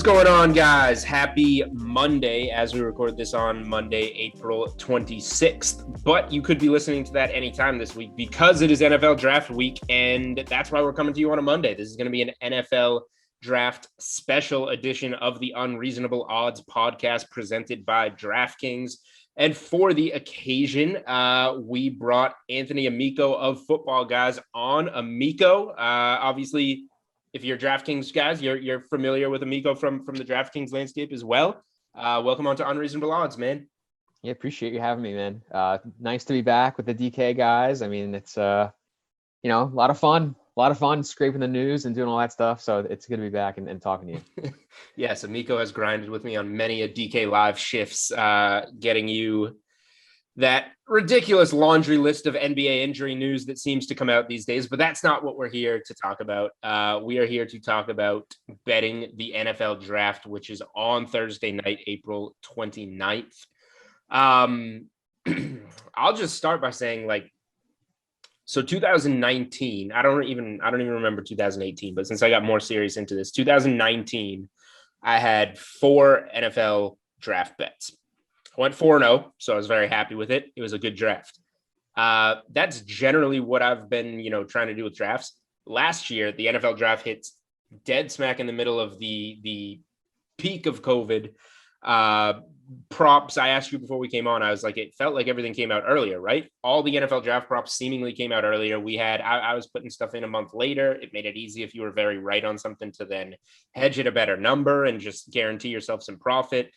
What's going on, guys? Happy Monday as we record this on Monday, April 26th. But you could be listening to that anytime this week because it is NFL Draft Week, and that's why we're coming to you on a Monday. This is going to be an NFL Draft special edition of the Unreasonable Odds podcast presented by DraftKings. And for the occasion, we brought Anthony Amico of Football Guys on. Amico, obviously, if you're DraftKings guys, you're familiar with Amico from the DraftKings landscape as well. Welcome on to Unreasonable Odds, man. Yeah, appreciate you having me, man. Nice to be back with the DK guys. I mean, it's a lot of fun scraping the news and doing all that stuff. So it's good to be back and talking to you. Yes, Amico has grinded with me on many a DK live shifts, getting you that ridiculous laundry list of NBA injury news that seems to come out these days, but that's not what we're here to talk about. We are here to talk about betting the NFL draft, which is on Thursday night, April 29th. I'll just start by saying, so 2019, I don't even remember 2018, but since I got more serious into this, 2019, I had 4 NFL draft bets. I went 4-0, so I was very happy with it. It was a good draft. That's generally what I've been, trying to do with drafts. Last year, the NFL draft hits dead smack in the middle of the peak of COVID. Props, I asked you before we came on, I was like, it felt like everything came out earlier, right? All the NFL draft props seemingly came out earlier. I was putting stuff in a month later. It made it easy if you were very right on something to then hedge at a better number and just guarantee yourself some profit.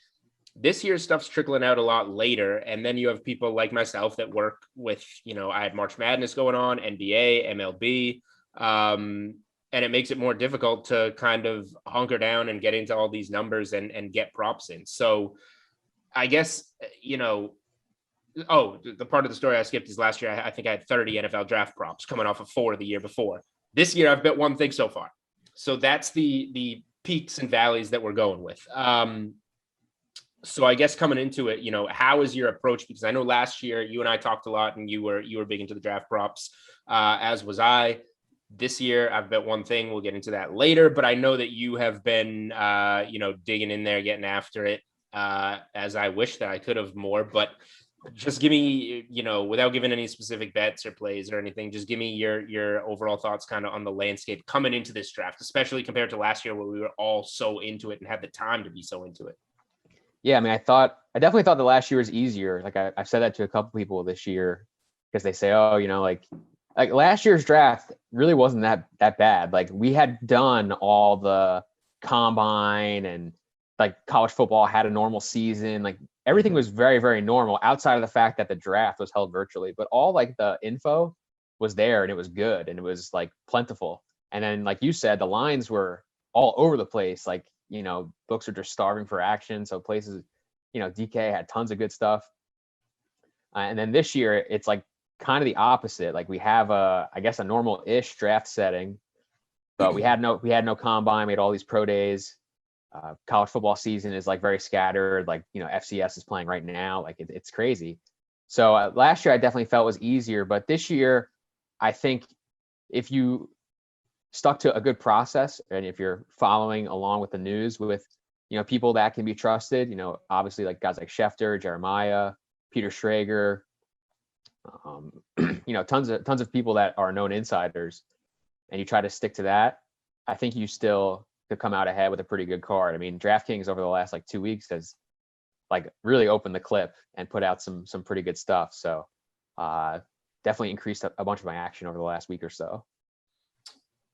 This year's stuff's trickling out a lot later. And then you have people like myself that work with, I had March Madness going on, NBA, MLB, and it makes it more difficult to kind of hunker down and get into all these numbers and get props in. So I guess, the part of the story I skipped is last year, I think I had 30 NFL draft props coming off of 4 the year before. This year, I've bet one thing so far. So that's the peaks and valleys that we're going with. So I guess coming into it, how is your approach? Because I know last year you and I talked a lot and you were big into the draft props, as was I. This year I've bet one thing. We'll get into that later, but I know that you have been, digging in there, getting after it, as I wish that I could have more, but just give me, without giving any specific bets or plays or anything, just give me your overall thoughts kind of on the landscape coming into this draft, especially compared to last year where we were all so into it and had the time to be so into it. Yeah, I mean, I definitely thought the last year was easier. Like I've said that to a couple people this year because they say, oh, like last year's draft really wasn't that bad. Like we had done all the combine and like college football had a normal season. Like everything was very, very normal outside of the fact that the draft was held virtually, but all like the info was there and it was good and it was like plentiful. And then like you said, the lines were all over the place. Like, books are just starving for action. So places, DK had tons of good stuff. And then this year, it's like kind of the opposite. Like we have a normal-ish draft setting, but we had no combine. We had all these pro days. College football season is like very scattered. Like, FCS is playing right now. Like it's crazy. So last year I definitely felt was easier, but this year I think if you stuck to a good process and if you're following along with the news with, people that can be trusted, obviously like guys like Schefter, Jeremiah, Peter Schrager, tons of people that are known insiders, and you try to stick to that, I think you still could come out ahead with a pretty good card. I mean, DraftKings over the last 2 weeks has like really opened the clip and put out some pretty good stuff. So definitely increased a bunch of my action over the last week or so.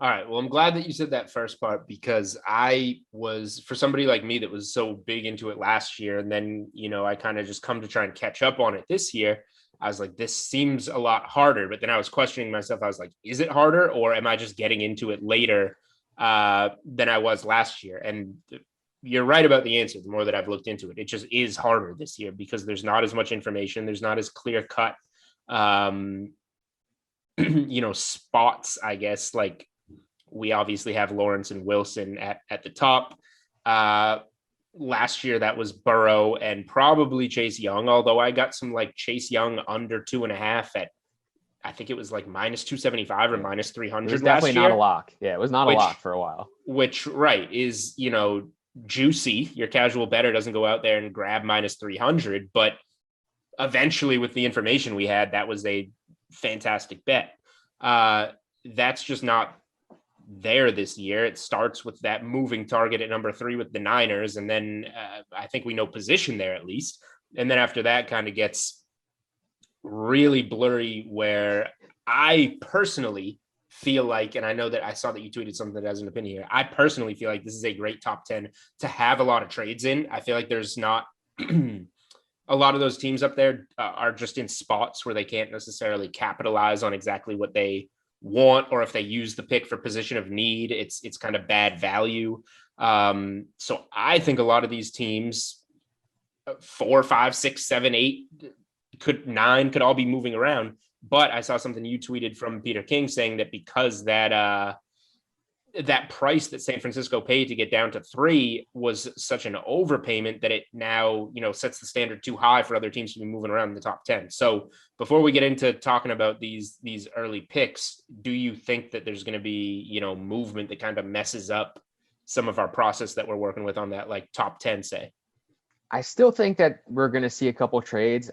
All right. Well, I'm glad that you said that first part because I was, for somebody like me that was so big into it last year, and then, I kind of just come to try and catch up on it this year. I was like, this seems a lot harder. But then I was questioning myself. I was like, is it harder or am I just getting into it later than I was last year? And you're right about the answer. The more that I've looked into it, it just is harder this year because there's not as much information. There's not as clear cut, spots, I guess, like, we obviously have Lawrence and Wilson at the top. Last year, that was Burrow and probably Chase Young, although I got some Chase Young under 2.5 at, I think it was minus 275 or minus 300. It was definitely not a lock. Yeah, it was not a lock for a while. Which, right, is, juicy. Your casual bettor doesn't go out there and grab minus 300, but eventually with the information we had, that was a fantastic bet. That's just not there this year. It starts with that moving target at number 3 with the Niners. And then I think we know position there at least. And then after that kind of gets really blurry, where I personally feel like, and I know that I saw that you tweeted something that has an opinion here. I personally feel like this is a great top 10 to have a lot of trades in. I feel like there's not a lot of those teams up there are just in spots where they can't necessarily capitalize on exactly what they want, or if they use the pick for position of need, it's kind of bad value. So I think a lot of these teams, 4, 5, 6, 7, 8, 9 could all be moving around. But I saw something you tweeted from Peter King saying that because that price that San Francisco paid to get down to 3 was such an overpayment that it now, sets the standard too high for other teams to be moving around in the top 10. So before we get into talking about these early picks, do you think that there's going to be, movement that kind of messes up some of our process that we're working with on that, like top 10, say? I still think that we're going to see a couple trades.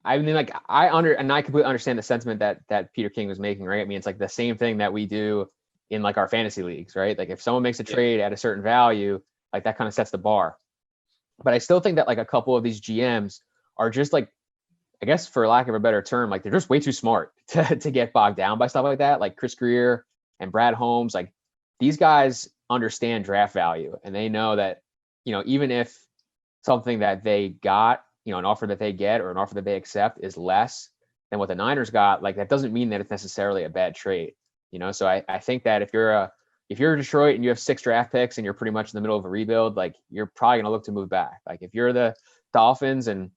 I mean, like I completely understand the sentiment that Peter King was making, right? I mean, it's like the same thing that we do in like our fantasy leagues, right? Like if someone makes a trade at a certain value, like that kind of sets the bar. But I still think that like a couple of these GMs are just like, I guess for lack of a better term, like they're just way too smart to get bogged down by stuff like that. Like Chris Greer and Brad Holmes, like these guys understand draft value, and they know that, even if something that they got, an offer that they get or an offer that they accept is less than what the Niners got, like that doesn't mean that it's necessarily a bad trade. So I think that if you're Detroit and you have 6 draft picks and you're pretty much in the middle of a rebuild, like you're probably going to look to move back. Like if you're the Dolphins and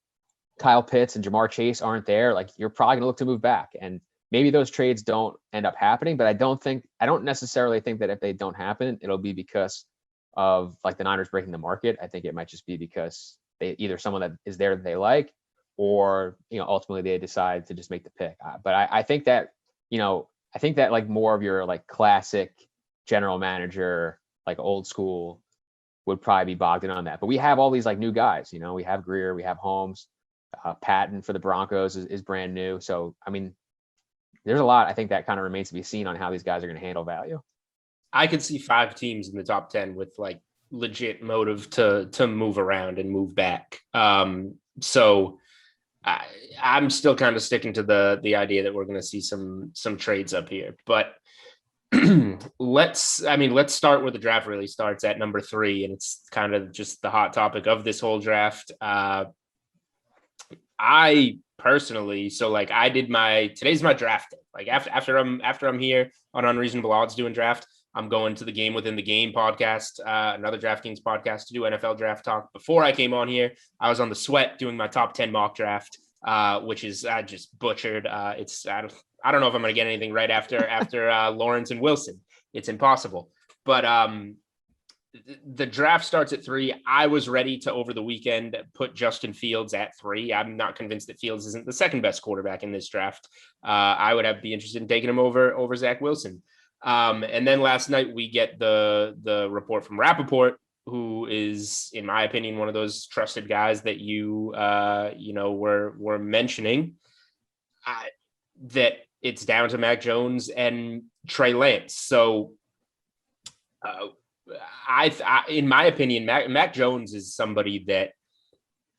Kyle Pitts and Jamar Chase aren't there, like you're probably going to look to move back. And maybe those trades don't end up happening, but I don't necessarily think that if they don't happen, it'll be because of like the Niners breaking the market. I think it might just be because they either someone that is there that they like, or, ultimately they decide to just make the pick. But I think that, like more of your like classic general manager, like old school, would probably be bogged in on that. But we have all these like new guys, we have Greer, we have Holmes, Patton for the Broncos is brand new. So, I mean, there's a lot, I think, that kind of remains to be seen on how these guys are going to handle value. I could see 5 teams in the top 10 with like legit motive to move around and move back. So I'm still kind of sticking to the idea that we're going to see some trades up here, but let's start where the draft really starts at number 3. And it's kind of just the hot topic of this whole draft. I personally, so like I did today's my draft day. Like after I'm here on Unreasonable Odds doing draft, I'm going to the Game Within the Game podcast, another DraftKings podcast, to do NFL draft talk. Before I came on here, I was on the Sweat doing my top 10 mock draft, which is I just butchered. I don't know if I'm going to get anything right after Lawrence and Wilson. It's impossible. But the draft starts at 3. I was ready to, over the weekend, put Justin Fields at 3. I'm not convinced that Fields isn't the second best quarterback in this draft. I would be interested in taking him over Zach Wilson. And then last night we get the report from Rappaport, who is, in my opinion, one of those trusted guys that you were mentioning, that it's down to Mac Jones and Trey Lance. So in my opinion, Mac Jones is somebody that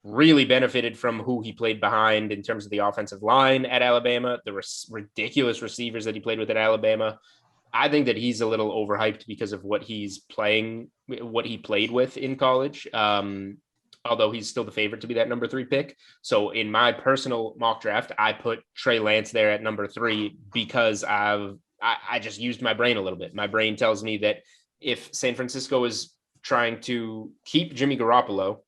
really benefited from who he played behind in terms of the offensive line at Alabama, the ridiculous receivers that he played with at Alabama. I think that he's a little overhyped because of what he played with in college. Although he's still the favorite to be that number 3 pick. So in my personal mock draft, I put Trey Lance there at number 3 because I just used my brain a little bit. My brain tells me that if San Francisco is trying to keep Jimmy Garoppolo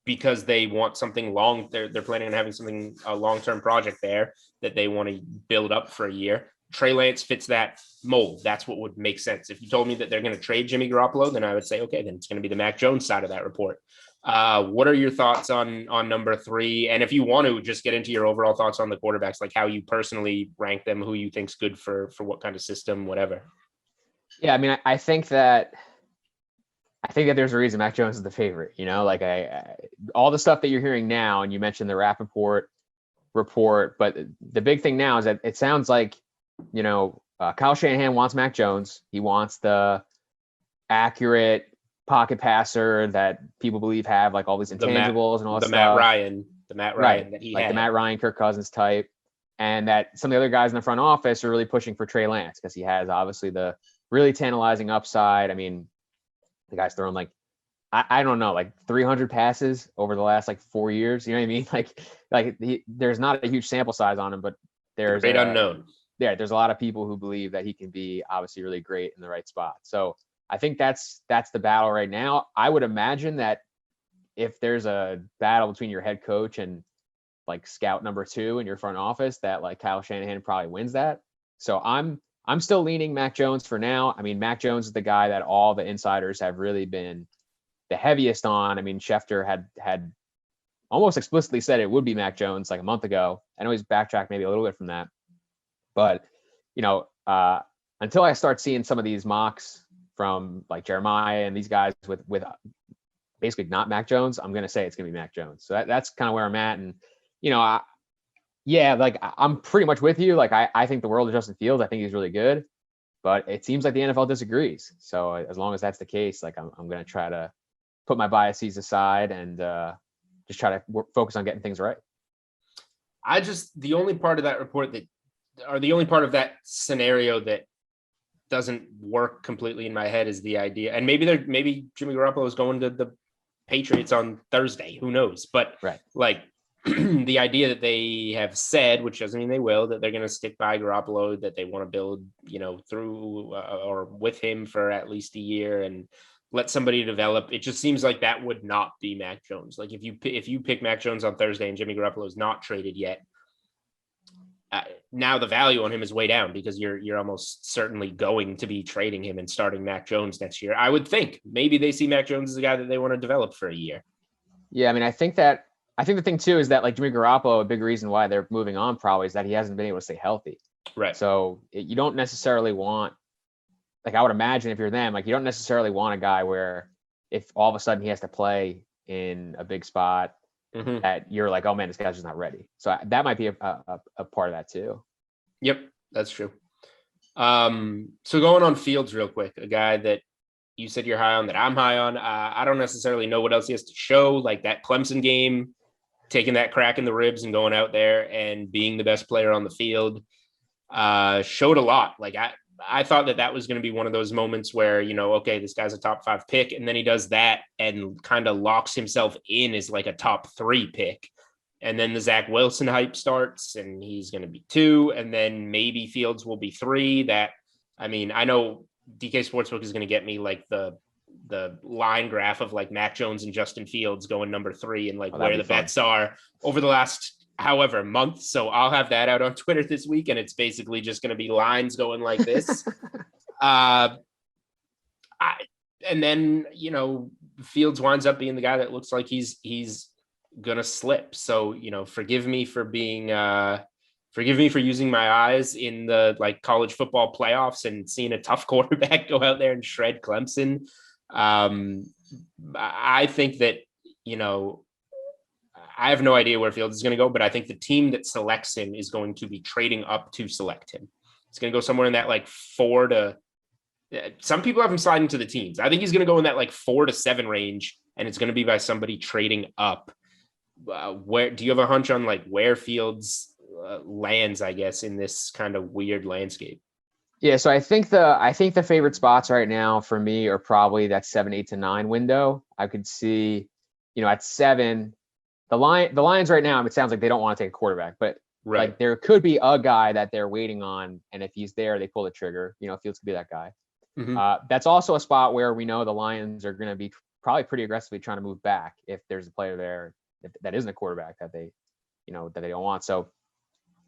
because they want something long, they're planning on having a long-term project there that they want to build up for a year. Trey Lance fits that mold. That's what would make sense. If you told me that they're going to trade Jimmy Garoppolo, then I would say, okay, then it's going to be the Mac Jones side of that report. What are your thoughts on number 3? And if you want to just get into your overall thoughts on the quarterbacks, like how you personally rank them, who you think's good for what kind of system, whatever. Yeah, I mean, I think that I think that there's a reason Mac Jones is the favorite. Like all the stuff that you're hearing now, and you mentioned the Rappaport report, but the big thing now is that it sounds like, Kyle Shanahan wants Mac Jones. He wants the accurate pocket passer that people believe have like all these intangibles and all that stuff. The Matt Ryan that he like had. The Matt Ryan, Kirk Cousins type. And that some of the other guys in the front office are really pushing for Trey Lance because he has obviously the really tantalizing upside. I mean, the guy's thrown like, I don't know, like 300 passes over the last like 4 years. You know what I mean? There's not a huge sample size on him, but there's great unknown. Yeah, there's a lot of people who believe that he can be obviously really great in the right spot. So I think that's the battle right now. I would imagine that if there's a battle between your head coach and like scout number 2 in your front office, that like Kyle Shanahan probably wins that. So I'm still leaning Mac Jones for now. I mean, Mac Jones is the guy that all the insiders have really been the heaviest on. I mean, Schefter had almost explicitly said it would be Mac Jones like a month ago. I know he's backtracked maybe a little bit from that, but until I start seeing some of these mocks from like Jeremiah and these guys with basically not Mac Jones, I'm gonna say it's gonna be Mac Jones. So that's kind of where I'm at. And I'm pretty much with you. Like I think the world of Justin Fields. I think he's really good, but it seems like the NFL disagrees. So as long as that's the case, like I'm gonna try to put my biases aside and just try to focus on getting things right. The only part of that report the only part of that scenario that doesn't work completely in my head is the idea, and maybe Jimmy Garoppolo is going to the Patriots on Thursday. Who knows? But right. Like the idea that they have said, which doesn't mean they will, that they're going to stick by Garoppolo, that they want to build, through or with him for at least a year and let somebody develop. It just seems like that would not be Mac Jones. Like if you pick Mac Jones on Thursday and Jimmy Garoppolo is not traded yet, now the value on him is way down because you're almost certainly going to be trading him and starting Mac Jones next year. I would think maybe they see Mac Jones as a guy that they want to develop for a year. Yeah, I mean, I think the thing too is that like Jimmy Garoppolo, a big reason why they're moving on probably is that he hasn't been able to stay healthy. Right. So you don't necessarily want, like I would imagine if you're them, like you don't necessarily want a guy where if all of a sudden he has to play in a big spot, that you're like, oh man, this guy's just not ready. So that might be a part of that too. Yep, that's true. So going on Fields real quick, a guy that you said you're high on, that I'm high on. I don't necessarily know what else he has to show, like that Clemson game, taking that crack in the ribs and going out there and being the best player on the field, showed a lot. Like I thought that was going to be one of those moments where, okay, this guy's a top 5 pick. And then he does that and kind of locks himself in as like a top 3 pick. And then the Zach Wilson hype starts and he's going to be 2. And then maybe Fields will be 3. I know DK Sportsbook is going to get me like the line graph of like Mac Jones and Justin Fields going number 3 and like where the bets are over the last however month. So I'll have that out on Twitter this week. And it's basically just going to be lines going like this. And then, Fields winds up being the guy that looks like he's going to slip. So, forgive me for using my eyes in the like college football playoffs and seeing a tough quarterback go out there and shred Clemson. I think that, I have no idea where Fields is going to go, but I think the team that selects him is going to be trading up to select him. It's going to go somewhere in that like 4 to, some people have him sliding to the teens. I think he's going to go in that like 4 to 7 range, and it's going to be by somebody trading up. Where do you have a hunch on like where Fields lands, I guess, in this kind of weird landscape? Yeah, so I think the favorite spots right now for me are probably that 7, 8 to 9 window. I could see, at 7, the Lions right now, it sounds like they don't want to take a quarterback, but right. Like there could be a guy that they're waiting on, and if he's there, they pull the trigger. Fields could be that guy. That's also a spot where we know the Lions are going to be probably pretty aggressively trying to move back if there's a player there that isn't a quarterback that they don't want. So,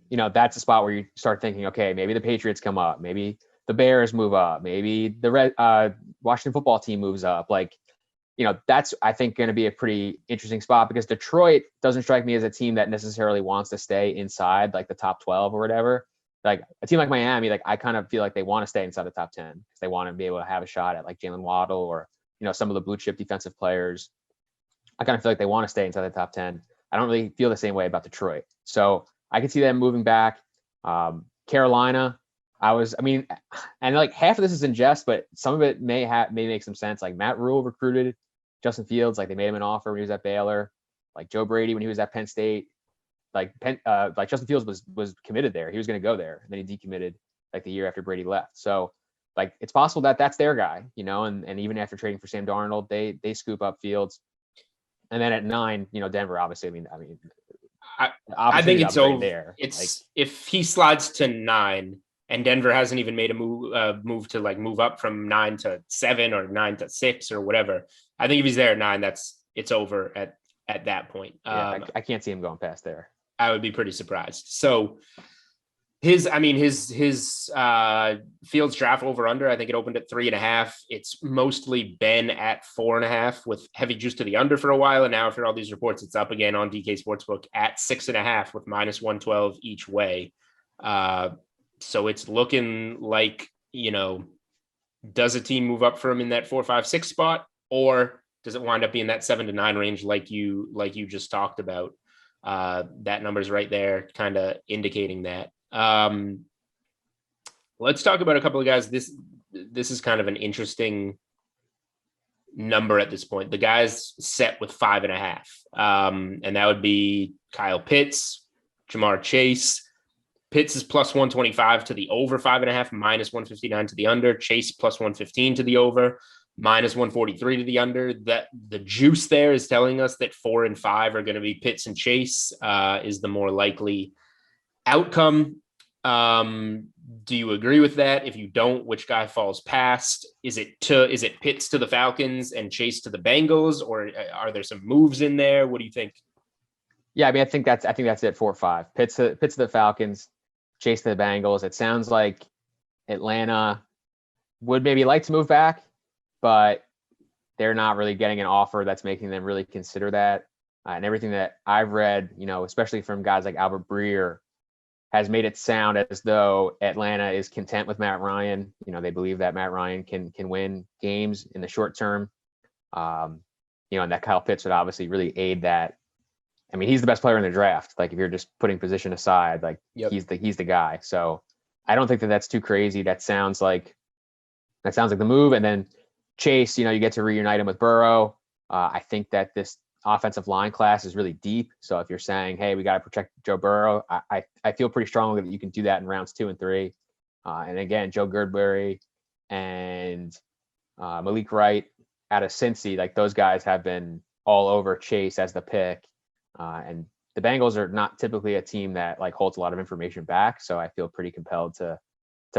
that's a spot where you start thinking, okay, maybe the Patriots come up, maybe the Bears move up, maybe the Washington football team moves up. Like, that's, I think, going to be a pretty interesting spot because Detroit doesn't strike me as a team that necessarily wants to stay inside like the top 12 or whatever. Like a team like Miami, like I kind of feel like they want to stay inside the top 10 because they want to be able to have a shot at like Jalen Waddle or some of the blue chip defensive players, I kind of feel like they want to stay inside the top 10. I don't really feel the same way about Detroit. So I can see them moving back. Carolina, and like half of this is in jest, but some of it may make some sense. Like Matt Rule recruited Justin Fields, like they made him an offer when he was at Baylor. Like Joe Brady when he was at Penn State. Like Justin Fields was committed there. He was going to go there, and then he decommitted like the year after Brady left. So like it's possible that that's their guy, and even after trading for Sam Darnold, they scoop up Fields. And then at 9, Denver, obviously. I think it's over there. It's like, if he slides to 9 and Denver hasn't even made a move to like move up from 9 to 7 or 9 to 6 or whatever. I think if he's there at 9, it's over at that point. I can't see him going past there. I would be pretty surprised. So his Fields draft over under, I think it opened at 3.5. It's mostly been at 4.5 with heavy juice to the under for a while. And now after all these reports, it's up again on DK Sportsbook at 6.5 with -112 each way. So it's looking like, does a team move up for him in that 4, 5, 6 spot, or does it wind up being that 7 to 9 range like you just talked about? That number's right there, kind of indicating that. Let's talk about a couple of guys. This is kind of an interesting number at this point. The guy's set with 5.5, and that would be Kyle Pitts, Jamar Chase. Pitts is +125 to the over 5.5, -159 to the under. Chase +115 to the over, -143 to the under. That the juice there is telling us that 4 and 5 are going to be Pitts and Chase, is the more likely outcome. Do you agree with that? If you don't, which guy falls past? Is it Pitts to the Falcons and Chase to the Bengals, or are there some moves in there? What do you think? Yeah, I think that's it. 4 or 5. Pitts to the Falcons, Chase to the Bengals. It sounds like Atlanta would maybe like to move back, but they're not really getting an offer that's making them really consider that. And everything that I've read, especially from guys like Albert Breer, has made it sound as though Atlanta is content with Matt Ryan. They believe that Matt Ryan can win games in the short term. And that Kyle Pitts would obviously really aid that. He's the best player in the draft. Like if you're just putting position aside, like yep. he's the guy. So I don't think that that's too crazy. That sounds like the move. And then Chase, you get to reunite him with Burrow. I think that this offensive line class is really deep. So if you're saying, hey, we got to protect Joe Burrow, I feel pretty strongly that you can do that in rounds 2 and 3. And again, Joe Girdberry and Malik Wright out of Cincy, like those guys have been all over Chase as the pick. And the Bengals are not typically a team that like holds a lot of information back. So I feel pretty compelled to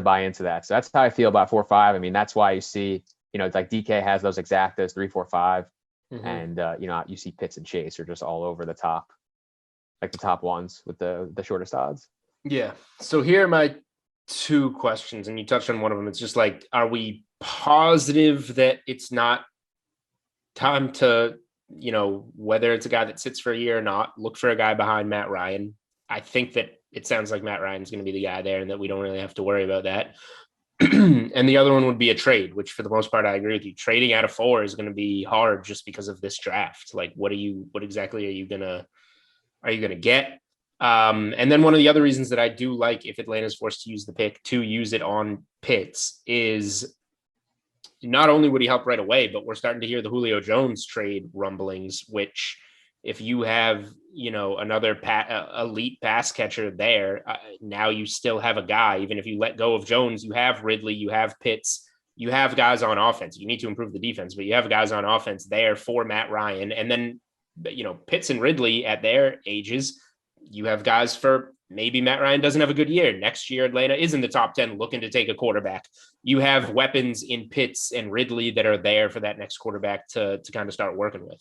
buy into that. So that's how I feel about 4 or 5. That's why you see, it's like DK has those exactas 3, 4, 5. Mm-hmm. And you see Pitts and Chase are just all over the top, like the top ones with the shortest odds. Yeah. So here are my 2 questions, and you touched on one of them. It's just like, are we positive that it's not time to, whether it's a guy that sits for a year or not, look for a guy behind Matt Ryan? I think that it sounds like Matt Ryan's going to be the guy there and that we don't really have to worry about that. And the other one would be a trade, which for the most part, I agree with you. Trading out of 4 is going to be hard just because of this draft. Like, what exactly are you going to get? And then one of the other reasons that I do like, if Atlanta's forced to use the pick, to use it on Pitts, is not only would he help right away, but we're starting to hear the Julio Jones trade rumblings, which if you have, another elite pass catcher there, now you still have a guy. Even if you let go of Jones, you have Ridley, you have Pitts, you have guys on offense. You need to improve the defense, but you have guys on offense there for Matt Ryan. And then, Pitts and Ridley at their ages, you have guys for maybe Matt Ryan doesn't have a good year. Next year, Atlanta is in the top 10 looking to take a quarterback. You have weapons in Pitts and Ridley that are there for that next quarterback to kind of start working with.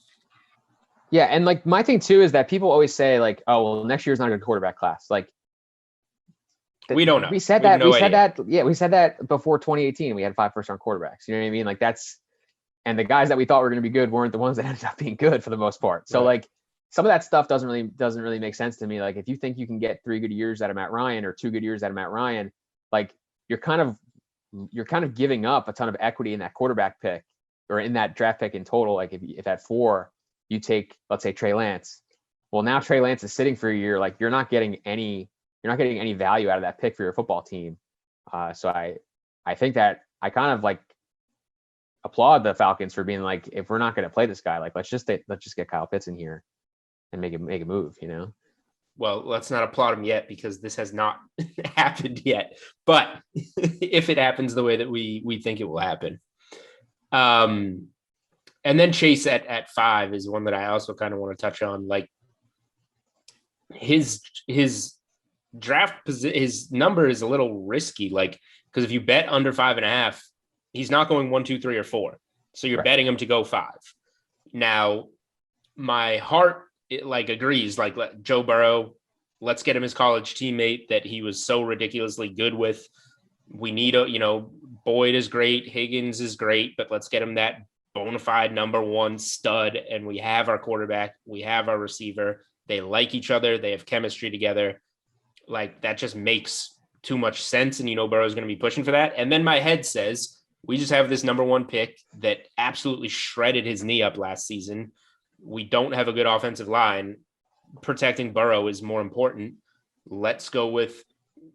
Yeah, and like my thing too is that people always say like, "Oh, well, next year's not a good quarterback class." Like, we don't know. We said that. We said that before 2018. We had 5 first-round quarterbacks. You know what I mean? Like and the guys that we thought were going to be good weren't the ones that ended up being good for the most part. So like, some of that stuff doesn't really make sense to me. Like, if you think you can get 3 good years out of Matt Ryan or 2 good years out of Matt Ryan, like you're kind of giving up a ton of equity in that quarterback pick or in that draft pick in total, like if at 4 you take, let's say, Trey Lance. Well, now Trey Lance is sitting for a year. Like you're not getting any value out of that pick for your football team. So I think that I kind of like applaud the Falcons for being like, if we're not going to play this guy, like let's just get Kyle Pitts in here and make a move, you know? Well, let's not applaud him yet because this has not happened yet. But if it happens the way that we think it will happen. And then Chase at 5 is one that I also kind of want to touch on. Like his draft his number is a little risky. Like, because if you bet under 5.5, he's not going 1, 2, 3, or 4. So you're betting him to go 5. Now, my heart agrees. Like Joe Burrow, let's get him his college teammate that he was so ridiculously good with. We need Boyd is great, Higgins is great, but let's get him that bona fide number 1 stud. And we have our quarterback, we have our receiver. They like each other, they have chemistry together. Like that just makes too much sense. And Burrow's going to be pushing for that. And then my head says, we just have this number 1 pick that absolutely shredded his knee up last season. We don't have a good offensive line. Protecting Burrow is more important. Let's go with,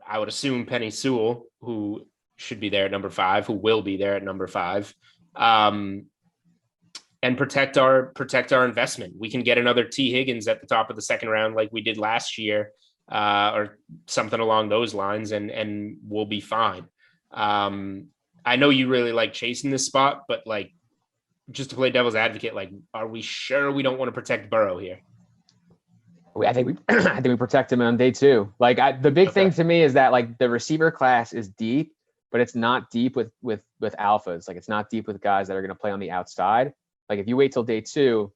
I would assume, Penny Sewell, who should be there at number 5, who will be there at number 5, and protect our investment. We can get another T. Higgins at the top of the second round like we did last year, or something along those lines, and we'll be fine. I know you really like Chase in this spot, but like, just to play devil's advocate, like, are we sure we don't want to protect Burrow here? I think we protect him on day 2. Like the big thing to me is that like the receiver class is deep, but it's not deep with alphas. Like it's not deep with guys that are going to play on the outside. Like if you wait till day 2,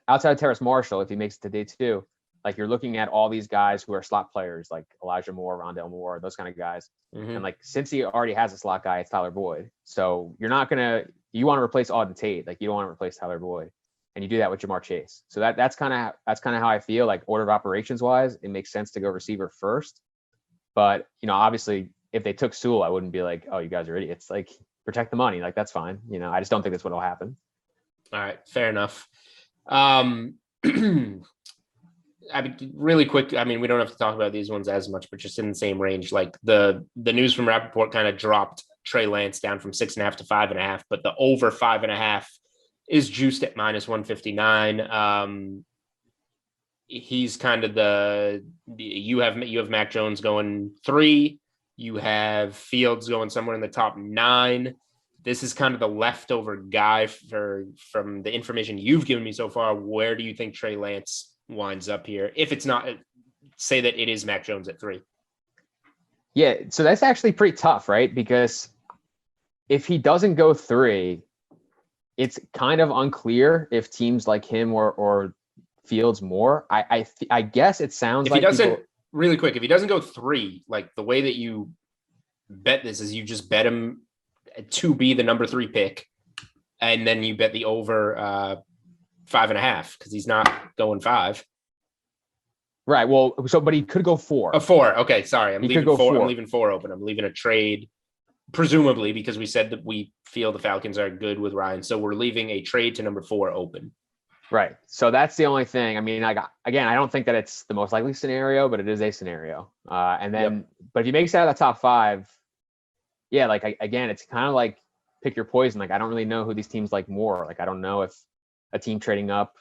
outside of Terrace Marshall, if he makes it to day 2, like you're looking at all these guys who are slot players, like Elijah Moore, Rondell Moore, those kind of guys. Mm-hmm. And like, since he already has a slot guy, it's Tyler Boyd. So you want to replace Auden Tate. Like you don't want to replace Tyler Boyd. And you do that with Jamar Chase. So that's kind of how I feel. Like order of operations wise, it makes sense to go receiver first. But obviously, if they took Sewell, I wouldn't be like, oh, you guys are idiots. Like protect the money. Like that's fine. I just don't think that's what will happen. All right, fair enough. I mean, really quick. I mean, we don't have to talk about these ones as much, but just in the same range. Like the news from Rappaport kind of dropped Trey Lance down from 6.5 to 5.5, but the over 5.5 is juiced at -159. He's kind of you have Mac Jones going 3. You have Fields going somewhere in the top 9. This is kind of the leftover guy from the information you've given me so far. Where do you think Trey Lance winds up here? If it's not, say that it is Mac Jones at 3. Yeah, so that's actually pretty tough, right? Because if he doesn't go 3, it's kind of unclear if teams like him or Fields more. I guess it sounds if like he doesn't really quick. If he doesn't go 3, like the way that you bet this is you just bet him to be the number 3 pick, and then you bet the over 5.5 because he's not going 5. Right. Well, but he could go 4. 4. Okay, sorry. I'm leaving 4. I'm leaving 4 open. I'm leaving a trade, presumably, because we said that we feel the Falcons are good with Ryan. So we're leaving a trade to number 4 open. Right. So that's the only thing. I mean, I don't think that it's the most likely scenario, but it is a scenario. And then, but if he makes it out of the top 5, yeah, like again, it's kind of like pick your poison. Like I don't really know who these teams like more. Like I don't know if a team trading up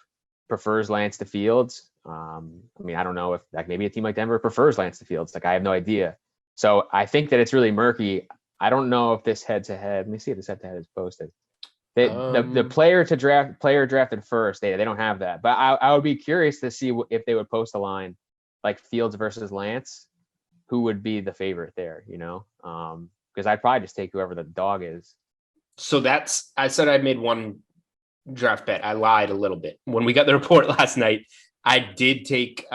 prefers Lance to Fields. I mean, I don't know if like maybe a team like Denver prefers Lance to Fields. Like I have no idea. So I think that it's really murky. I don't know if this head-to-head. Let me see if this head-to-head is posted. The player drafted first. They don't have that. But I would be curious to see if they would post a line like Fields versus Lance. Who would be the favorite there? Because I'd probably just take whoever the dog is. So I said I made one draft bet. I lied a little bit. When we got the report last night, I did take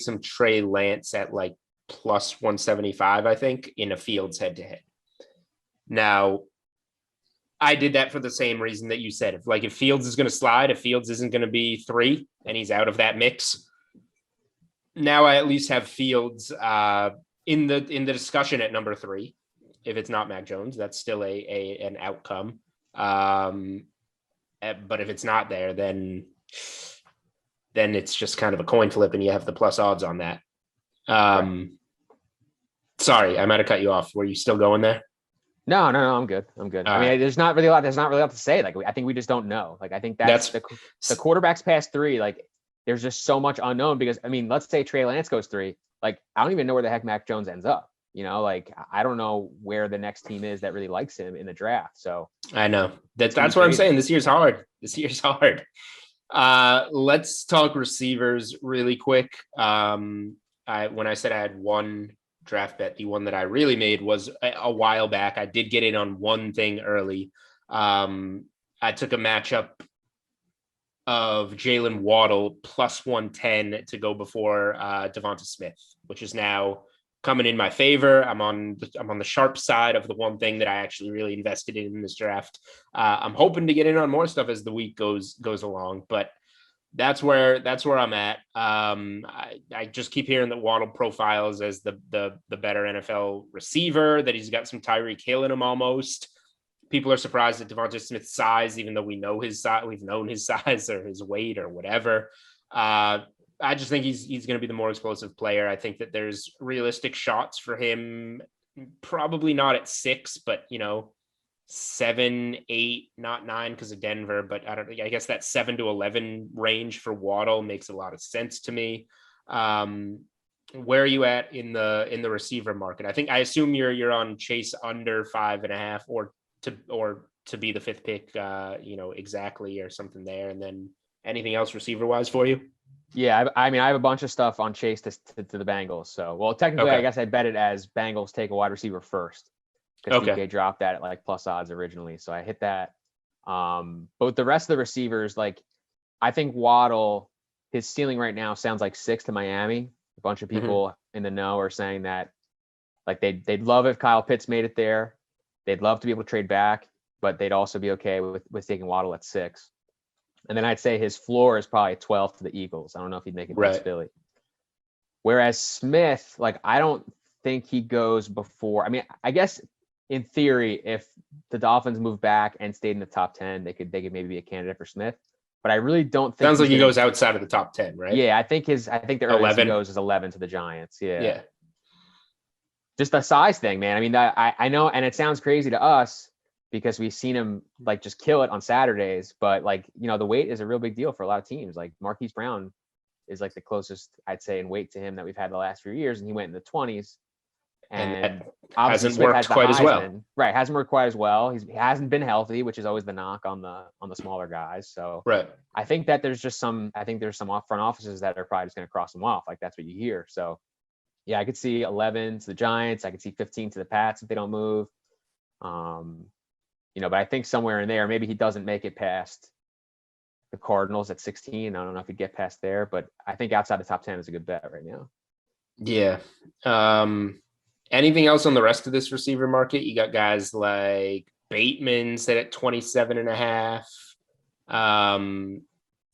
some Trey Lance at like plus 175, I think, in a Fields head-to-head. Now, I did that for the same reason that you said. If Fields is going to slide, if Fields isn't going to be 3 and he's out of that mix, now I at least have Fields in the discussion at number 3. If it's not Mac Jones, that's still an outcome. But if it's not there, then it's just kind of a coin flip, and you have the plus odds on that. Right. Sorry, I might have cut you off. Were you still going there? No, I'm good. I All mean, right. there's not really a lot to say. Like, I think we just don't know. Like, I think that's That's the quarterbacks past 3. Like, there's just so much unknown because, I mean, let's say Trey Lance goes 3. Like, I don't even know where the heck Mac Jones ends up. Like, I don't know where the next team is that really likes him in the draft. So I know it's gonna be that's what I'm crazy. saying. This year's hard. Let's talk receivers really quick. When I said I had one draft bet, the one that I really made was a while back. I did get in on one thing early. I took a matchup of Jalen Waddle plus 110 to go before Devonta Smith, which is now coming in my favor. I'm on the sharp side of the one thing that I actually really invested in this draft. I'm hoping to get in on more stuff as the week goes along, but that's where I'm at. I just keep hearing that Waddle profiles as the better NFL receiver, that he's got some Tyreek Hill in him almost. People are surprised at Devonta Smith's size, even though we know his size, we've known his size or his weight or whatever. I just think he's going to be the more explosive player. I think that there's realistic shots for him, probably not at 6, but 7, 8, not 9 because of Denver, but I guess that 7 to 11 range for Waddle makes a lot of sense to me. Where are you at in the receiver market? I assume you're on Chase under 5.5 or to be the 5th pick, exactly, or something there. And then anything else receiver wise for you? Yeah, I mean, I have a bunch of stuff on Chase to the Bengals. So, well, technically, Okay. I guess I bet it as Bengals take a wide receiver first because Okay. DK dropped that at like plus odds originally. So I hit that. But the rest of the receivers, like, I think Waddle, his ceiling right now sounds like 6 to Miami. A bunch of people in the know are saying that, like, they'd love if Kyle Pitts made it there. They'd love to be able to trade back, but they'd also be okay with taking Waddle at 6. And then I'd say his floor is probably 12 to the Eagles. I don't know if he'd make it past Philly. Whereas Smith, like, I don't think he goes before. I mean, I guess in theory, if the Dolphins move back and stayed in the top 10, they could maybe be a candidate for Smith. But I really don't think sounds like he goes outside of the top 10, right? Yeah, I think the earliest he goes is 11 to the Giants. Yeah. Just the size thing, man. I mean, I know, and it sounds crazy to us because we've seen him like just kill it on Saturdays, but like, the weight is a real big deal for a lot of teams. Like Marquise Brown is like the closest I'd say in weight to him that we've had the last few years, and he went in the 20s. And hasn't worked quite as well. Right, hasn't worked quite as well. He hasn't been healthy, which is always the knock on the smaller guys. So right. I think that there's some front offices that are probably just going to cross them off. Like that's what you hear. So yeah, I could see 11 to the Giants. I could see 15 to the Pats if they don't move. But I think somewhere in there, maybe he doesn't make it past the Cardinals at 16. I don't know if he'd get past there, but I think outside the top 10 is a good bet right now. Yeah. Anything else on the rest of this receiver market? You got guys like Bateman set at 27.5.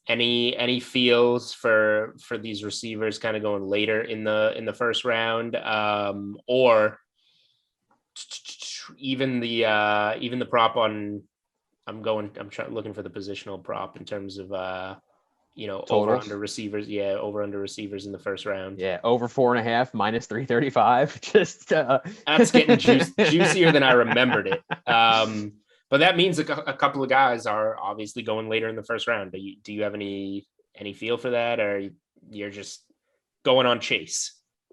Any feels for these receivers kind of going later in the first round, or even the prop on? I'm looking for the positional prop in terms of over under receivers. Yeah, over under receivers in the first round. Yeah, over 4.5 minus 335. Just that's getting juicier than I remembered it. But that means a couple of guys are obviously going later in the first round. Do you have any feel for that, or you're just going on Chase?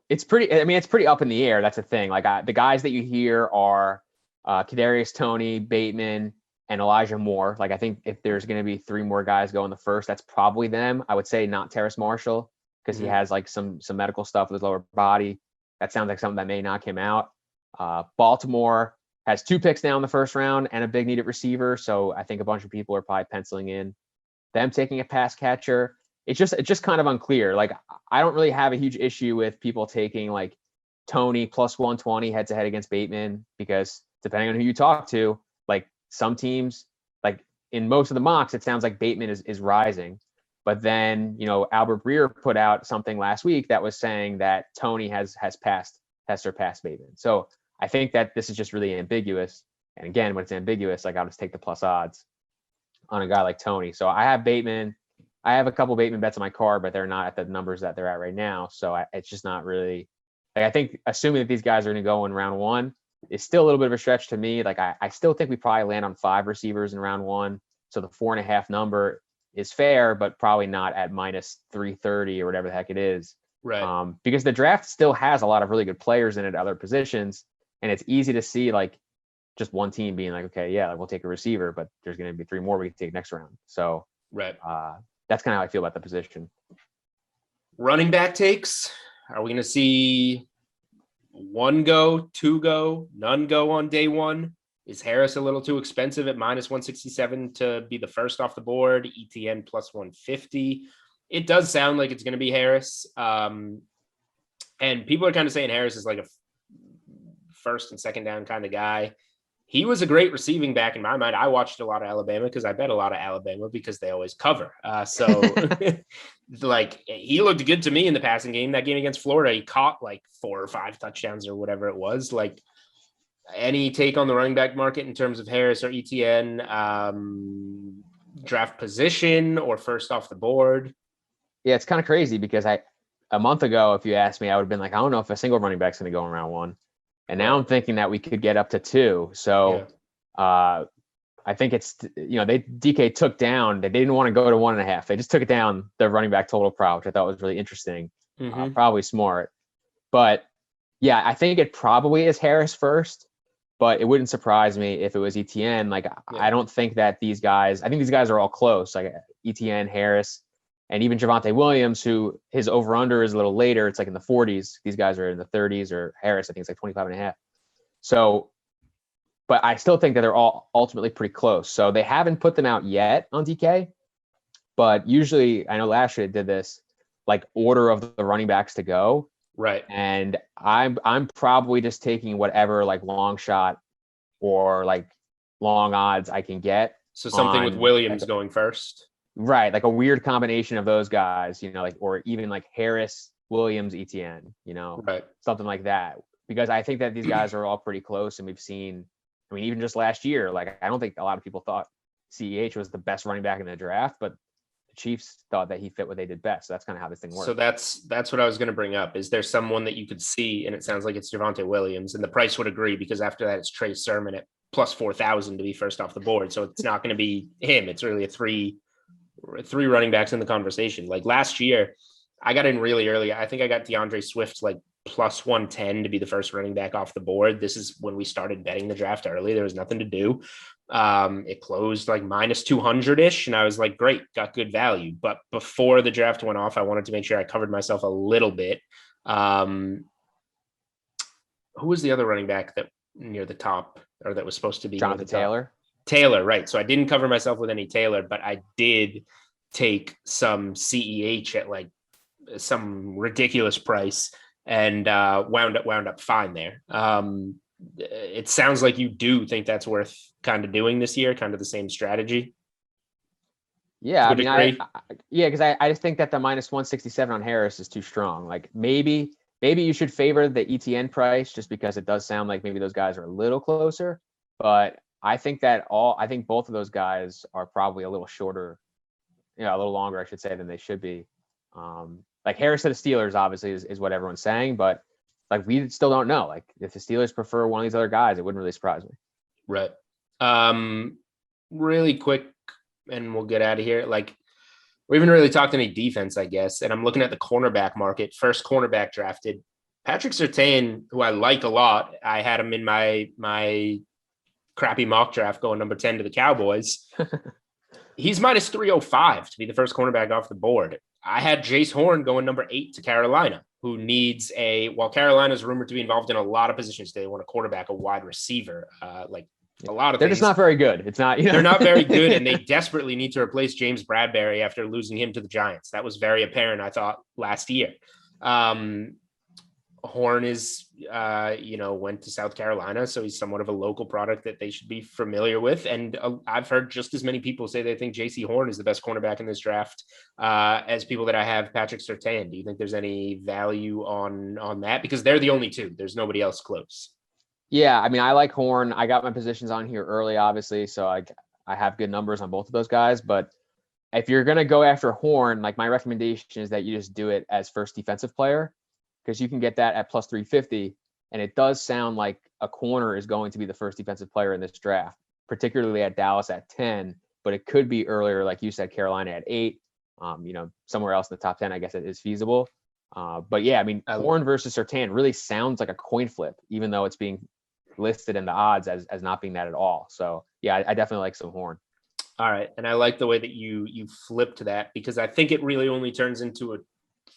It's pretty up in the air. That's the thing. Like the guys that you hear are Kadarius Toney, Bateman, and Elijah Moore. Like I think if there's going to be 3 more guys going the first, that's probably them. I would say not Terrace Marshall because he has like some medical stuff with his lower body. That sounds like something that may knock him out. Baltimore has 2 picks now in the first round and a big needed receiver. So I think a bunch of people are probably penciling in them taking a pass catcher. It's just kind of unclear. Like I don't really have a huge issue with people taking like Toney plus 120 head to head against Bateman, because depending on who you talk to, like some teams, like in most of the mocks, it sounds like Bateman is rising. But then, Albert Breer put out something last week that was saying that Toney has surpassed Bateman. So I think that this is just really ambiguous. And again, when it's ambiguous, like I'll just take the plus odds on a guy like Tony. So I have Bateman. I have a couple Bateman bets on my card, but they're not at the numbers that they're at right now. So it's just not really like, I think assuming that these guys are going to go in round one is still a little bit of a stretch to me. Like I still think we probably land on 5 receivers in round one. So the 4.5 number is fair, but probably not at minus 330 or whatever the heck it is. Right. Because the draft still has a lot of really good players in it at other positions. And it's easy to see like just one team being like, okay, yeah, we'll take a receiver, but there's going to be 3 more we can take next round. So right. That's kind of how I feel about the position. Running back takes. Are we going to see 1 go, 2 go, none go on day 1? Is Harris a little too expensive at minus 167 to be the first off the board? ETN plus 150. It does sound like it's going to be Harris. And people are kind of saying Harris is like a first and second down kind of guy. He was a great receiving back in my mind. I watched a lot of Alabama because I bet a lot of Alabama because they always cover. So like he looked good to me in the passing game. That game against Florida, he caught like 4 or 5 touchdowns or whatever it was. Like any take on the running back market in terms of Harris or ETN, draft position or first off the board? Yeah, it's kind of crazy because a month ago, if you asked me, I would have been like, I don't know if a single running back's going to go in round 1. And now I'm thinking that we could get up to 2. So I think it's, DK took down, they didn't want to go to 1.5. They just took it down, the running back total prop, which I thought was really interesting. Probably smart. But yeah, I think it probably is Harris first, but it wouldn't surprise me if it was ETN. Like, I don't think that these guys, I think these guys are all close, like ETN, Harris, and even Javonte Williams, who his over-under is a little later. It's like in the 40s. These guys are in the 30s, or Harris, I think it's like 25.5. So, but I still think that they're all ultimately pretty close. So they haven't put them out yet on DK, but usually, I know last year they did this, like order of the running backs to go. Right. And I'm probably just taking whatever like long shot or like long odds I can get. So something with Williams going first. Right, like a weird combination of those guys, like, or even like Harris, Williams, ETN, right, something like that. Because I think that these guys are all pretty close, and we've seen, I mean, even just last year, like I don't think a lot of people thought CEH was the best running back in the draft, but the Chiefs thought that he fit what they did best. So that's kind of how this thing works. So that's what I was going to bring up. Is there someone that you could see, and it sounds like it's Javonte Williams, and the price would agree because after that it's Trey Sermon at plus 4,000 to be first off the board. So it's not going to be him. It's really a three running backs in the conversation. Like last year, I got in really early. I think I got DeAndre Swift like plus 110 to be the first running back off the board. This is when we started betting the draft early. There was nothing to do. It closed like minus 200-ish, and I was like, great, got good value. But before the draft went off, I wanted to make sure I covered myself a little bit. Who was the other running back that near the top, or that was supposed to be Jonathan Taylor? Taylor, right. So I didn't cover myself with any Taylor, but I did take some CEH at like some ridiculous price and wound up fine there. It sounds like you do think that's worth kind of doing this year, kind of the same strategy. Yeah, I mean, because I just think that the minus 167 on Harris is too strong. Like maybe you should favor the ETN price just because it does sound like maybe those guys are a little closer, but I think both of those guys are probably a little shorter, a little longer, I should say, than they should be. Like Harris to the Steelers, obviously, is what everyone's saying, but like we still don't know. Like if the Steelers prefer one of these other guys, it wouldn't really surprise me. Right. Really quick, and we'll get out of here. Like we haven't really talked any defense, I guess. And I'm looking at the cornerback market. First cornerback drafted, Patrick Surtain, who I like a lot. I had him in my crappy mock draft going number 10 to the Cowboys. He's minus 305 to be the first cornerback off the board. I had Jace Horn going number 8 to Carolina, who needs while Carolina's rumored to be involved in a lot of positions, they want a quarterback, a wide receiver, like a lot of They're things. just not very good. It's not, They're not very good, and they desperately need to replace James Bradbury after losing him to the Giants. That was very apparent, I thought, last year. Horn is, went to South Carolina, so he's somewhat of a local product that they should be familiar with. And I've heard just as many people say they think JC Horn is the best cornerback in this draft as people that I have Patrick Surtain. Do you think there's any value on that? Because they're the only two. There's nobody else close. Yeah, I mean, I like Horn. I got my positions on here early, obviously, so I have good numbers on both of those guys. But if you're gonna go after Horn, like my recommendation is that you just do it as first defensive player because you can get that at plus 350, and it does sound like a corner is going to be the first defensive player in this draft, particularly at Dallas at 10. But it could be earlier, like you said, Carolina at 8. Somewhere else in the top 10, I guess it is feasible. But yeah, I mean, Horn versus Surtain really sounds like a coin flip, even though it's being listed in the odds as not being that at all. So yeah, I definitely like some Horn. All right. And I like the way that you flipped that, because I think it really only turns into a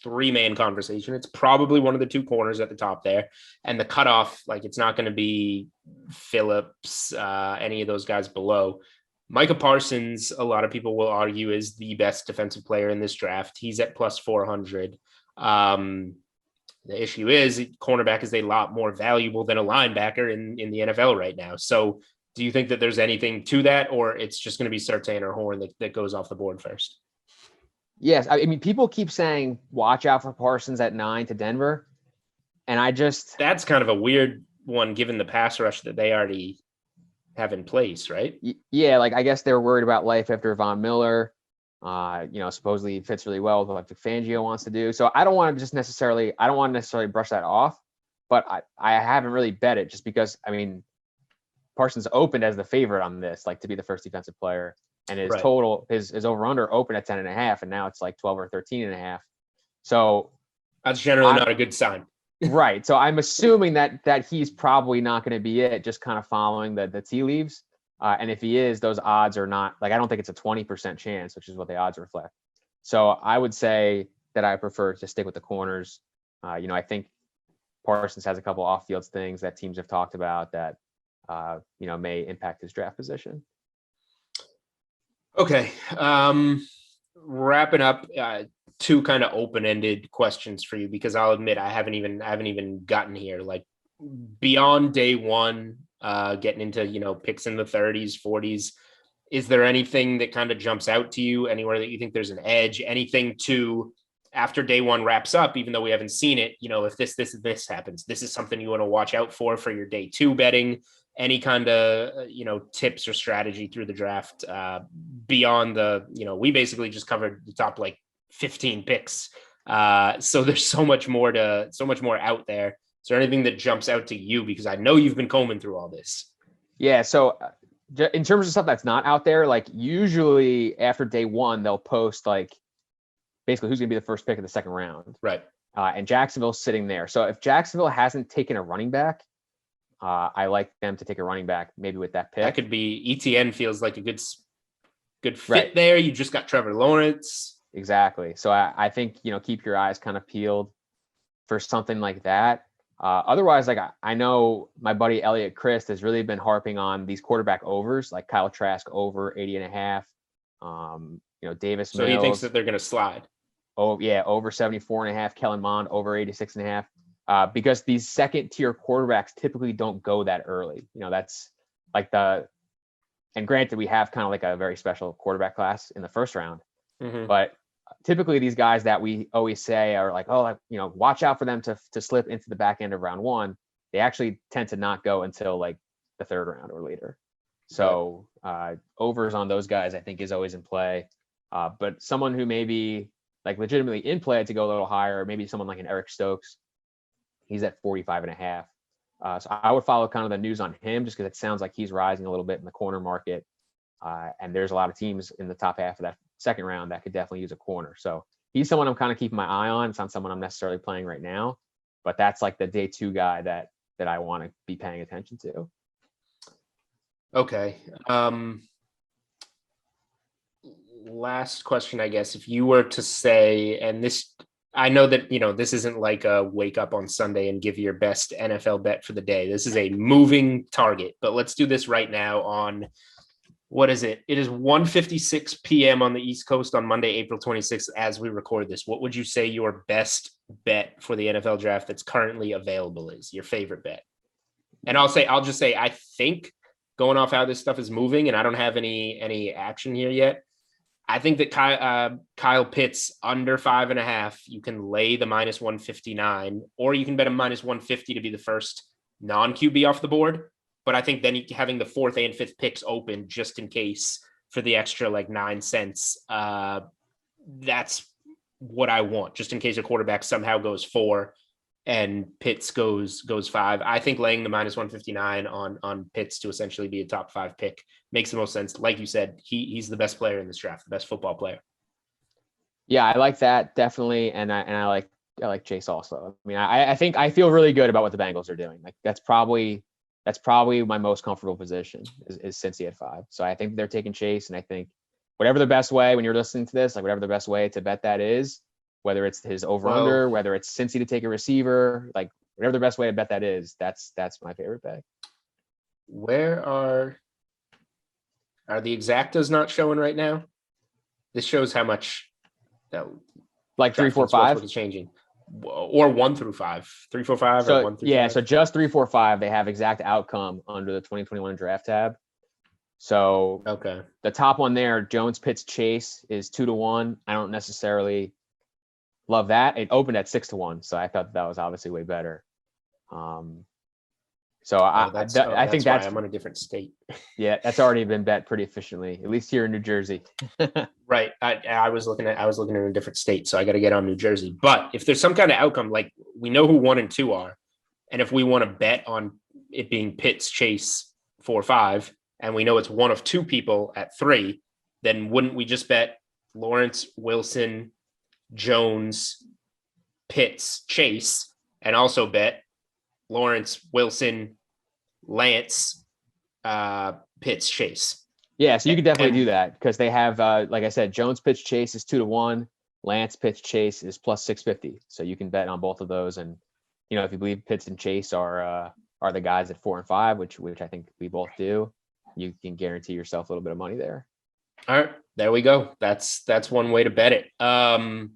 3-man conversation. It's probably one of the 2 corners at the top there. And the cutoff, like, it's not going to be Phillips, any of those guys below. Micah Parsons, a lot of people will argue, is the best defensive player in this draft. He's at plus 400. The issue is cornerback is a lot more valuable than a linebacker in the NFL right now. So do you think that there's anything to that, or it's just going to be Surtain or Horn that goes off the board first? Yes. I mean, people keep saying, watch out for Parsons at 9 to Denver. And that's kind of a weird one given the pass rush that they already have in place, right? Yeah. Like, I guess they're worried about life after Von Miller. Supposedly fits really well with what Fangio wants to do. So I don't want to necessarily brush that off, but I haven't really bet it just because, I mean, Parsons opened as the favorite on this, like to be the first defensive player, and his total, his over under opened at 10.5, and now it's like 12 or 13.5. So that's generally not a good sign. Right. So I'm assuming that he's probably not going to be it, just kind of following the tea leaves. And if he is, those odds are not, like, I don't think it's a 20% chance, which is what the odds reflect. So I would say that I prefer to stick with the corners. I think Parsons has a couple off-field things that teams have talked about that, may impact his draft position. Okay. Wrapping up, 2 kind of open-ended questions for you, because I'll admit I haven't even gotten here. Like, beyond day one, getting into, picks in the 30s, 40s, is there anything that kind of jumps out to you, anywhere that you think there's an edge, anything to after day one wraps up, even though we haven't seen it, if this happens, this is something you want to watch out for your day 2 betting, any kind of, tips or strategy through the draft, beyond we basically just covered the top like 15 picks. So there's so much more out there. Is there anything that jumps out to you? Because I know you've been combing through all this. Yeah. So in terms of stuff that's not out there, like usually after day 1, they'll post like basically who's going to be the first pick of the second round. Right. And Jacksonville's sitting there. So if Jacksonville hasn't taken a running back, I like them to take a running back, maybe with that pick. That could be ETN feels like a good fit there. You just got Trevor Lawrence. Exactly. So I think, keep your eyes kind of peeled for something like that. Otherwise, like I know my buddy Elliot Christ has really been harping on these quarterback overs, like Kyle Trask over 80.5. Davis Mills. So he thinks that they're going to slide. Oh yeah, over 74.5. Kellen Mond over 86.5. Because these second tier quarterbacks typically don't go that early. That's like and granted, we have kind of like a very special quarterback class in the first round, but typically these guys that we always say are like, watch out for them to slip into the back end of round 1. They actually tend to not go until like the 3rd round or later. So overs on those guys, I think, is always in play. But someone who may be like legitimately in play to go a little higher, maybe someone like an Eric Stokes, he's at 45.5. So I would follow kind of the news on him just because it sounds like he's rising a little bit in the corner market. And there's a lot of teams in the top half of that second round that could definitely use a corner. So he's someone I'm kind of keeping my eye on. It's not someone I'm necessarily playing right now, but that's like the day 2 guy that I want to be paying attention to. Okay. Last question, I guess, if you were to say, and this, I know that, this isn't like a wake up on Sunday and give your best NFL bet for the day. This is a moving target, but let's do this right now on, what is it? It is 1:56 p.m. on the East Coast on Monday, April 26th, as we record this. What would you say your best bet for the NFL draft that's currently available is, your favorite bet? And I'll just say, I think, going off how this stuff is moving, and I don't have any action here yet, I think that Kyle Pitts under 5.5, you can lay the -159, or you can bet a -150 to be the first non-QB off the board. But I think then having the 4th and 5th picks open just in case for the extra like 9 cents, that's what I want, just in case a quarterback somehow goes 4 and Pitts goes 5. I think laying the -159 on Pitts to essentially be a top 5 pick makes the most sense. Like you said, he's the best player in this draft, the best football player. Yeah, I like that definitely, and I like Chase also. I mean, I feel really good about what the Bengals are doing. Like that's probably my most comfortable position is Cincy at 5. So I think they're taking Chase, and I think whatever the best way when you're listening to this, like whatever the best way to bet that is, whether it's his over under, whether it's Cincy to take a receiver, like whatever the best way to bet that is, that's my favorite bet. Where are the exactas not showing right now? This shows how much that like 3, 4, 5 is changing, or 1 through 5, 3, 4, 5, so, or 1 through 5. Yeah, so just 3, 4, 5. They have exact outcome under the 2021 draft tab. So okay, the top one there, Jones, Pitts, Chase is 2-1. I don't necessarily love that. It opened at 6-1, so I thought that was obviously way better. I think that's I'm on a different state. Yeah, that's already been bet pretty efficiently, at least here in New Jersey. Right. I was looking at a different state, so I got to get on New Jersey. But if there's some kind of outcome, like we know who 1 and 2 are, and if we want to bet on it being Pitts, Chase 4, 5, and we know it's one of 2 people at 3, then wouldn't we just bet Lawrence, Wilson, Jones, Pitts, Chase, and also bet Lawrence, Wilson, Lance, Pitts, Chase? Yeah, so you could definitely do that because they have, like I said, Jones, Pitts, Chase is 2-1. Lance, Pitts, Chase is plus 650. So you can bet on both of those, and if you believe Pitts and Chase are the guys at 4 and 5, which I think we both do, you can guarantee yourself a little bit of money there. All right, there we go. That's one way to bet it. All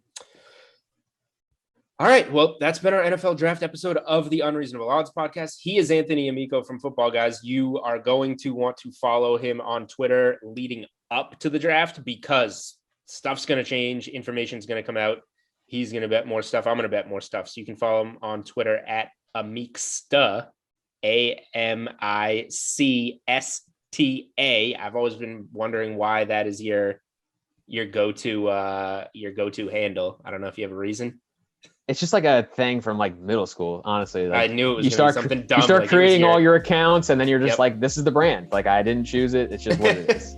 right, well, that's been our NFL draft episode of the Unreasonable Odds podcast. He is Anthony Amico from Football Guys. You are going to want to follow him on Twitter leading up to the draft because stuff's going to change. Information's going to come out. He's going to bet more stuff. I'm going to bet more stuff. So you can follow him on Twitter at Amicsta, AMICSTA. I've always been wondering why that is your go-to handle. I don't know if you have a reason. It's just like a thing from like middle school, honestly. Like, I knew it was something dumb. You start creating all your accounts, and then you're just like, "This is the brand." Like I didn't choose it; it's just what it is.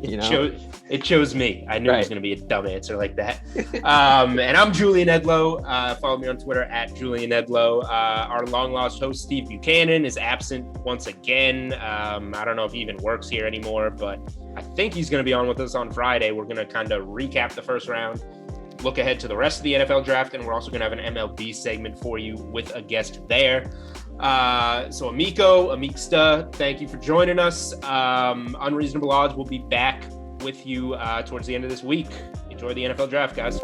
It chose me. I knew it was going to be a dumb answer like that. And I'm Julian Edlow. Follow me on Twitter at Julian Edlow. Our long lost host Steve Buchanan is absent once again. I don't know if he even works here anymore, but I think he's going to be on with us on Friday. We're going to kind of recap the first round, look ahead to the rest of the NFL draft, and we're also going to have an MLB segment for you with a guest there. So Amico, Amicsta, thank you for joining us. Unreasonable Odds will be back with you towards the end of this week. Enjoy the NFL draft, guys.